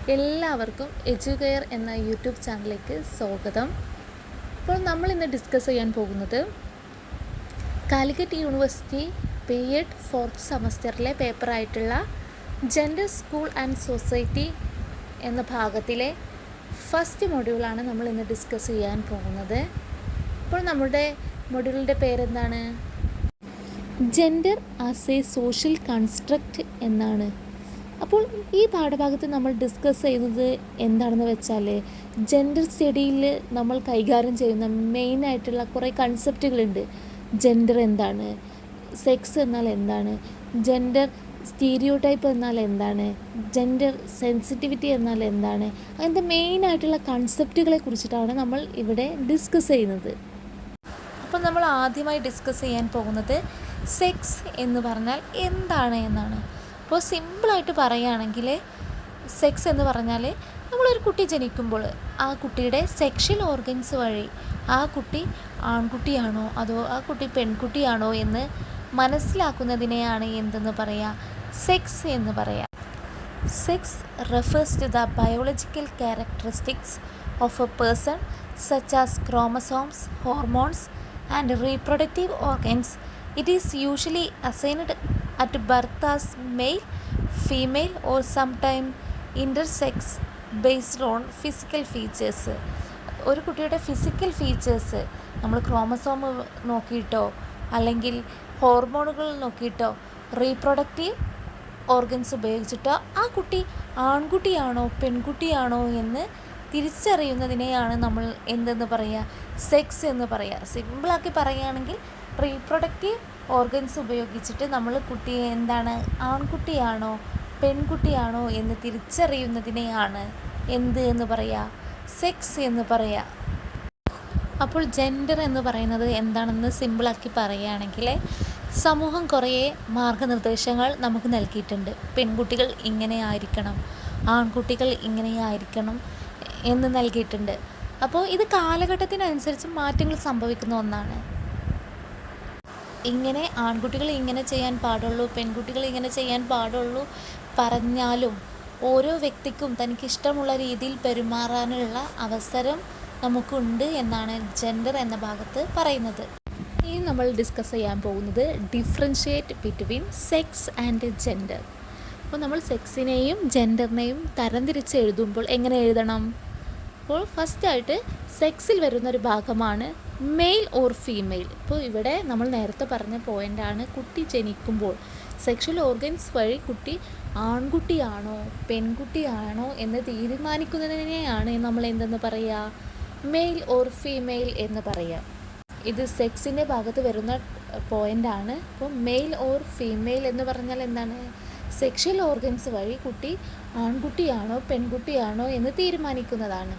എല്ലാവർക്കും എഡ്യൂകെയർ എന്ന യൂട്യൂബ് ചാനലിലേക്ക് സ്വാഗതം. അപ്പോൾ നമ്മൾ ഇന്ന് ഡിസ്കസ് ചെയ്യാൻ പോകുന്നത് കാലിക്കറ്റ് യൂണിവേഴ്സിറ്റി BEd ഫോർത്ത് സെമസ്റ്ററിലെ പേപ്പറായിട്ടുള്ള ജെൻഡർ സ്കൂൾ ആൻഡ് സൊസൈറ്റി എന്ന ഭാഗത്തിലെ ഫസ്റ്റ് മൊഡ്യൂളാണ് നമ്മൾ ഇന്ന് ഡിസ്കസ് ചെയ്യാൻ പോകുന്നത്. അപ്പോൾ നമ്മുടെ മൊഡ്യൂളിൻ്റെ പേരെന്താണ്? Gender as A social construct എന്നാണ്. അപ്പോൾ ഈ പാഠഭാഗത്ത് നമ്മൾ ഡിസ്കസ് ചെയ്യുന്നത് എന്താണെന്ന് വെച്ചാൽ, ജെൻഡർ സ്റ്റഡിയിൽ നമ്മൾ കൈകാര്യം ചെയ്യുന്ന മെയിനായിട്ടുള്ള കുറേ കൺസെപ്റ്റുകളുണ്ട്. ജെൻഡർ എന്താണ്, സെക്സ് എന്നാൽ എന്താണ്, ജെൻഡർ സ്റ്റീരിയോടൈപ്പ് എന്നാൽ എന്താണ്, ജെൻഡർ സെൻസിറ്റിവിറ്റി എന്നാൽ എന്താണ്, അങ്ങനത്തെ മെയിനായിട്ടുള്ള കൺസെപ്റ്റുകളെ കുറിച്ചിട്ടാണ് നമ്മൾ ഇവിടെ ഡിസ്കസ് ചെയ്യുന്നത്. അപ്പോൾ നമ്മൾ ആദ്യമായി ഡിസ്കസ് ചെയ്യാൻ പോകുന്നത് സെക്സ് എന്ന് പറഞ്ഞാൽ എന്താണ് എന്നാണ്. അപ്പോൾ സിമ്പിളായിട്ട് പറയുകയാണെങ്കിൽ, സെക്സ് എന്ന് പറഞ്ഞാൽ നമ്മളൊരു കുട്ടി ജനിക്കുമ്പോൾ ആ കുട്ടിയുടെ സെക്ഷൽ ഓർഗൻസ് വഴി ആ കുട്ടി ആൺകുട്ടിയാണോ അതോ ആ കുട്ടി പെൺകുട്ടിയാണോ എന്ന് മനസ്സിലാക്കുന്നതിനെയാണ് എന്തെന്ന് പറയുക? സെക്സ് എന്ന് പറയാം. Sex refers to the biological characteristics of a person such as chromosomes, hormones and reproductive organs. It is usually assigned at birth as male, female or sometime intersex based on physical features. ഒരു കുട്ടിയുടെ physical features നമ്മൾ chromosome നോക്കിയിട്ടോ അല്ലെങ്കിൽ ഹോർമോണുകൾ നോക്കിയിട്ടോ reproductive organs ഉപയോഗിച്ചിട്ടോ ആ കുട്ടി ആൺകുട്ടിയാണോ പെൺകുട്ടിയാണോ എന്ന് തിരിച്ചറിയുന്നതിനെയാണ് നമ്മൾ എന്തെന്ന് പറയുക? സെക്സ് എന്ന് പറയുക. സിമ്പിളാക്കി പറയുകയാണെങ്കിൽ റീപ്രൊഡക്റ്റീവ് ഓർഗൻസ് ഉപയോഗിച്ചിട്ട് നമ്മൾ കുട്ടിയെ എന്താണ്, ആൺകുട്ടിയാണോ പെൺകുട്ടിയാണോ എന്ന് തിരിച്ചറിയുന്നതിനെയാണ് എന്ത് എന്ന് പറയുക? സെക്സ് എന്ന് പറയുക. അപ്പോൾ ജെൻഡർ എന്ന് പറയുന്നത് എന്താണെന്ന് സിമ്പിളാക്കി പറയുകയാണെങ്കിൽ, സമൂഹം കുറേ മാർഗനിർദ്ദേശങ്ങൾ നമുക്ക് നൽകിയിട്ടുണ്ട്. പെൺകുട്ടികൾ ഇങ്ങനെ ആയിരിക്കണം, ആൺകുട്ടികൾ ഇങ്ങനെ ആയിരിക്കണം എന്ന് നൽകിയിട്ടുണ്ട്. അപ്പോൾ ഇത് കാലഘട്ടത്തിനനുസരിച്ച് മാറ്റങ്ങൾ സംഭവിക്കുന്ന ഒന്നാണ്. ഇങ്ങനെ ആൺകുട്ടികൾ ഇങ്ങനെ ചെയ്യാൻ പാടുള്ളൂ, പെൺകുട്ടികൾ ഇങ്ങനെ ചെയ്യാൻ പാടുള്ളൂ പറഞ്ഞാലും ഓരോ വ്യക്തിക്കും തനിക്കിഷ്ടമുള്ള രീതിയിൽ പെരുമാറാനുള്ള അവസരം നമുക്കുണ്ട് എന്നാണ് ജെൻഡർ എന്ന ഭാഗത്ത് പറയുന്നത്. ഇനി നമ്മൾ ഡിസ്കസ് ചെയ്യാൻ പോകുന്നത് differentiate between sex and gender. അപ്പോൾ നമ്മൾ സെക്സിനെയും ജെൻഡറിനെയും തരംതിരിച്ച് എഴുതുമ്പോൾ എങ്ങനെ എഴുതണം? അപ്പോൾ ഫസ്റ്റായിട്ട് സെക്സിൽ വരുന്നൊരു ഭാഗമാണ് മെയിൽ ഓർ ഫീമെയിൽ. ഇപ്പോൾ ഇവിടെ നമ്മൾ നേരത്തെ പറഞ്ഞ പോയിൻ്റാണ്, കുട്ടി ജനിക്കുമ്പോൾ സെക്ഷൽ ഓർഗൻസ് വഴി കുട്ടി ആൺകുട്ടിയാണോ പെൺകുട്ടിയാണോ എന്ന് തീരുമാനിക്കുന്നതിനെയാണ് നമ്മൾ എന്തെന്ന് പറയുക? മെയിൽ ഓർ ഫീമെയിൽ എന്ന് പറയാം. ഇത് സെക്സിൻ്റെ ഭാഗത്ത് വരുന്ന പോയിൻ്റാണ്. അപ്പോൾ മെയിൽ ഓർ ഫീമെയിൽ എന്ന് പറഞ്ഞാൽ എന്താണ്? സെക്ഷൽ ഓർഗൻസ് വഴി കുട്ടി ആൺകുട്ടിയാണോ പെൺകുട്ടിയാണോ എന്ന് തീരുമാനിക്കുന്നതാണ്.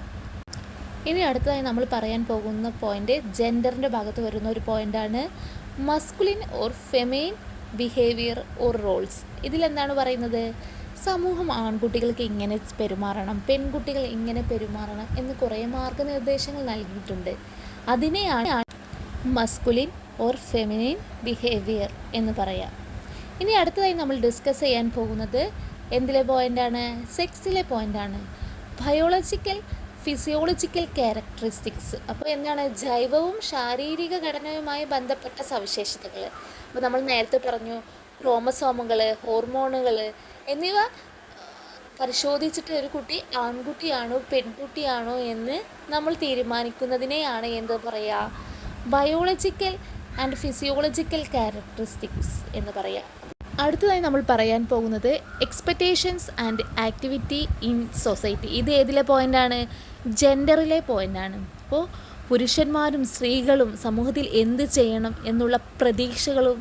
ഇനി അടുത്തതായി നമ്മൾ പറയാൻ പോകുന്ന പോയിൻ്റ് ജെൻഡറിൻ്റെ ഭാഗത്ത് വരുന്ന ഒരു പോയിൻ്റാണ് masculine or feminine behaviour or roles. ഇതിലെന്താണ് പറയുന്നത്? സമൂഹം ആൺകുട്ടികൾക്ക് ഇങ്ങനെ പെരുമാറണം, പെൺകുട്ടികൾ ഇങ്ങനെ പെരുമാറണം എന്ന് കുറേ മാർഗനിർദ്ദേശങ്ങൾ നൽകിയിട്ടുണ്ട്. അതിനെയാണ് മസ്കുലിൻ ഓർ ഫെമിനിൻ ബിഹേവിയർ എന്ന് പറയാം. ഇനി അടുത്തതായി നമ്മൾ ഡിസ്കസ് ചെയ്യാൻ പോകുന്നത് എന്തിലെ പോയിൻ്റാണ്? സെക്സിലെ പോയിൻ്റാണ്. Biological physiological characteristics. അപ്പോൾ എന്താണ്? ജൈവവും ശാരീരിക ഘടനയുമായി ബന്ധപ്പെട്ട സവിശേഷതകൾ. അപ്പോൾ നമ്മൾ നേരത്തെ പറഞ്ഞു, ക്രോമസോമുകൾ, ഹോർമോണുകൾ എന്നിവ പരിശോധിച്ചിട്ട് ഒരു കുട്ടി ആൺകുട്ടിയാണോ പെൺകുട്ടിയാണോ എന്ന് നമ്മൾ തീരുമാനിക്കുന്നതിനെയാണ് എന്ത് പറയുക? ബയോളജിക്കൽ ആൻഡ് ഫിസിയോളജിക്കൽ ക്യാരക്ടറിസ്റ്റിക്സ് എന്ന് പറയാം. അടുത്തതായി നമ്മൾ പറയാൻ പോകുന്നത് expectations and activity in society. ഇത് ഏതിലെ പോയിൻ്റാണ്? ജെൻഡറിലെ പോയിൻ്റാണ്. അപ്പോൾ പുരുഷന്മാരും സ്ത്രീകളും സമൂഹത്തിൽ എന്ത് ചെയ്യണം എന്നുള്ള പ്രതീക്ഷകളും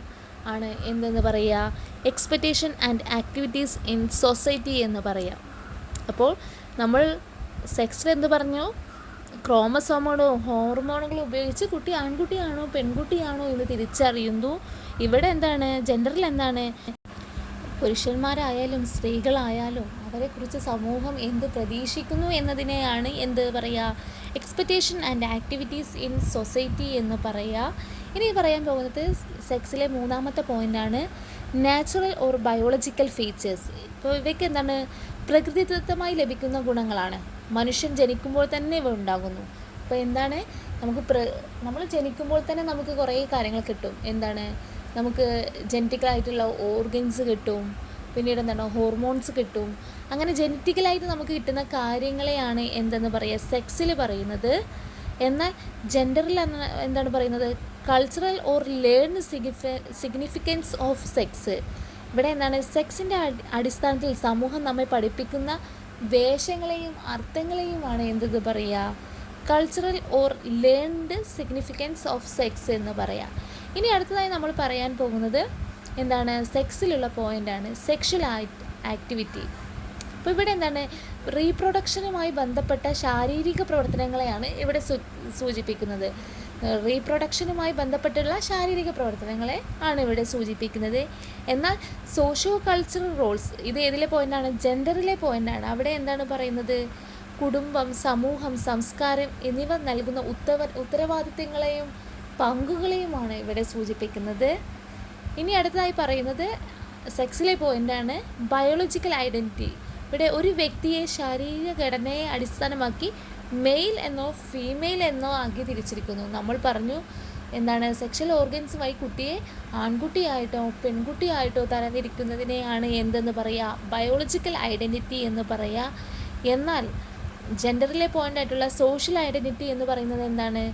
ആണ് എന്തെന്ന് പറയുക? Expectation and activities in society എന്ന് പറയാം. അപ്പോൾ നമ്മൾ സെക്സിൽ എന്ത് പറഞ്ഞു? ക്രോമസോമുകളും ഹോർമോണുകളും ഉപയോഗിച്ച് കുട്ടി ആൺകുട്ടിയാണോ പെൺകുട്ടിയാണോ എന്ന് തിരിച്ചറിയുന്നു. ഇവിടെ എന്താണ്? ജെൻഡറിൽ എന്താണ്? പുരുഷന്മാരായാലും സ്ത്രീകളായാലും അവരെക്കുറിച്ച് സമൂഹം എന്ത് പ്രതീക്ഷിക്കുന്നു എന്നതിനെയാണ് എന്ത് പറയുക? Expectation and activities in society എന്ന് പറയുക. ഇനി പറയാൻ പോകുന്നത് സെക്സിലെ മൂന്നാമത്തെ പോയിൻ്റാണ് നാച്ചുറൽ ഓർ ബയോളജിക്കൽ ഫീച്ചേഴ്സ്. ഇപ്പോൾ ഇവയ്ക്ക് എന്താണ്? പ്രകൃതിദത്തമായി ലഭിക്കുന്ന ഗുണങ്ങളാണ്. മനുഷ്യൻ ജനിക്കുമ്പോൾ തന്നെ ഇവ ഉണ്ടാകുന്നു. അപ്പോൾ എന്താണ്, നമ്മൾ ജനിക്കുമ്പോൾ തന്നെ നമുക്ക് കുറേ കാര്യങ്ങൾ കിട്ടും. എന്താണ്, നമുക്ക് ജനറ്റിക്കലായിട്ടുള്ള ഓർഗൻസ് കിട്ടും, പിന്നീട് എന്താണ് ഹോർമോൺസ് കിട്ടും. അങ്ങനെ ജനറ്റിക്കലായിട്ട് നമുക്ക് കിട്ടുന്ന കാര്യങ്ങളെയാണ് എന്തെന്ന് പറയുക, സെക്സിൽ പറയുന്നത്. എന്നാൽ ജെൻഡറിൽ എന്താണ് പറയുന്നത്, cultural or learned significance of sex. ഇവിടെ എന്താണ്, സെക്സിൻ്റെ അടിസ്ഥാനത്തിൽ സമൂഹം നമ്മെ പഠിപ്പിക്കുന്ന വേഷങ്ങളെയും അർത്ഥങ്ങളെയുമാണ് എന്തെന്ന് പറയുക, cultural or learned significance of sex എന്ന് പറയാം. ഇനി അടുത്തതായി നമ്മൾ പറയാൻ പോകുന്നത് എന്താണ്, സെക്സിലുള്ള പോയിൻ്റാണ് സെക്ഷൽ ആക്ടിവിറ്റി. അപ്പോൾ ഇവിടെ എന്താണ്, റീപ്രൊഡക്ഷനുമായി ബന്ധപ്പെട്ട ശാരീരിക പ്രവർത്തനങ്ങളെയാണ് ഇവിടെ സൂചിപ്പിക്കുന്നത്. റീപ്രൊഡക്ഷനുമായി ബന്ധപ്പെട്ടുള്ള ശാരീരിക പ്രവർത്തനങ്ങളെ ആണ് ഇവിടെ സൂചിപ്പിക്കുന്നത്. എന്നാൽ സോഷ്യോ കൾച്ചറൽ റോൾസ്, ഇത് ഏതിലെ പോയിൻ്റാണ്, ജെൻഡറിലെ പോയിൻ്റാണ്. അവിടെ എന്താണ് പറയുന്നത്, കുടുംബം, സമൂഹം, സംസ്കാരം എന്നിവ നൽകുന്ന ഉത്തരവാദിത്തങ്ങളെയും പങ്കുകളെയുമാണ് ഇവിടെ സൂചിപ്പിക്കുന്നത്. ഇനി അടുത്തതായി പറയുന്നത് സെക്സിലെ പോയിൻ്റാണ് ബയോളജിക്കൽ ഐഡൻറ്റിറ്റി. ഇവിടെ ഒരു വ്യക്തിയെ ശാരീരിക ഘടനയെ അടിസ്ഥാനമാക്കി മെയിൽ എന്നോ ഫീമെയിൽ എന്നോ ആക്കി തിരിച്ചിരിക്കുന്നു. നമ്മൾ പറഞ്ഞു എന്താണ്, സെക്ഷൽ ഓർഗൻസ് വഴി കുട്ടിയെ ആൺകുട്ടിയായിട്ടോ പെൺകുട്ടിയായിട്ടോ തരംതിരിക്കുന്നതിനെയാണ് എന്തെന്ന് പറയുക, ബയോളജിക്കൽ ഐഡൻറ്റിറ്റി എന്ന് പറയുക. എന്നാൽ ജെൻഡറിലെ പോയിൻ്റായിട്ടുള്ള സോഷ്യൽ ഐഡൻറ്റിറ്റി എന്ന് പറയുന്നത് എന്താണ്,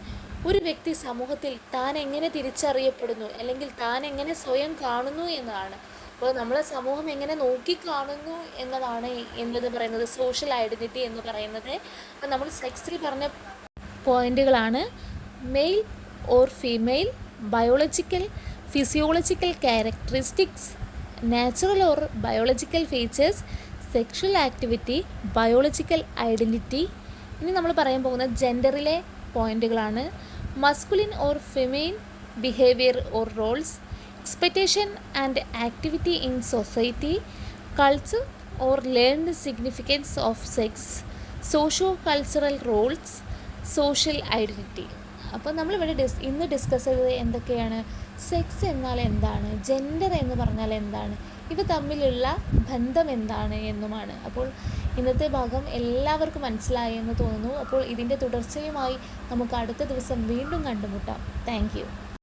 ഒരു വ്യക്തി സമൂഹത്തിൽ താൻ എങ്ങനെ തിരിച്ചറിയപ്പെടുന്നു അല്ലെങ്കിൽ താൻ എങ്ങനെ സ്വയം കാണുന്നു എന്നതാണ്. അപ്പോൾ നമ്മളെ സമൂഹം എങ്ങനെ നോക്കിക്കാണുന്നു എന്നതാണ് എന്തെന്ന് പറയുന്നത്, സോഷ്യൽ ഐഡൻറ്റിറ്റി എന്ന് പറയുന്നത്. അപ്പോൾ നമ്മൾ സെക്സിൽ പറഞ്ഞ പോയിൻ്റുകളാണ് male or female, biological physiological characteristics, natural or biological features, sexual activity, biological identity. ഇനി നമ്മൾ പറയാൻ പോകുന്ന ജെൻഡറിലെ പോയിൻ്റുകളാണ് masculine or feminine behaviour or roles, expectation and activity in society, culture or learned significance of sex, socio cultural roles, social identity. അപ്പോൾ നമ്മളിവിടെ ഇന്ന് discuss ചെയ്തത് എന്തൊക്കെയാണ്, സെക്സ് എന്നാൽ എന്താണ്, ജെൻഡർ എന്ന് പറഞ്ഞാൽ എന്താണ്, ഇവ തമ്മിലുള്ള ബന്ധം എന്താണ് എന്നുമാണ്. അപ്പോൾ ഇന്നത്തെ ഭാഗം എല്ലാവർക്കും മനസ്സിലായി എന്ന് തോന്നുന്നു. അപ്പോൾ ഇതിൻ്റെ തുടർച്ചയുമായി നമുക്ക് അടുത്ത ദിവസം വീണ്ടും കണ്ടുമുട്ടാം. Thank you.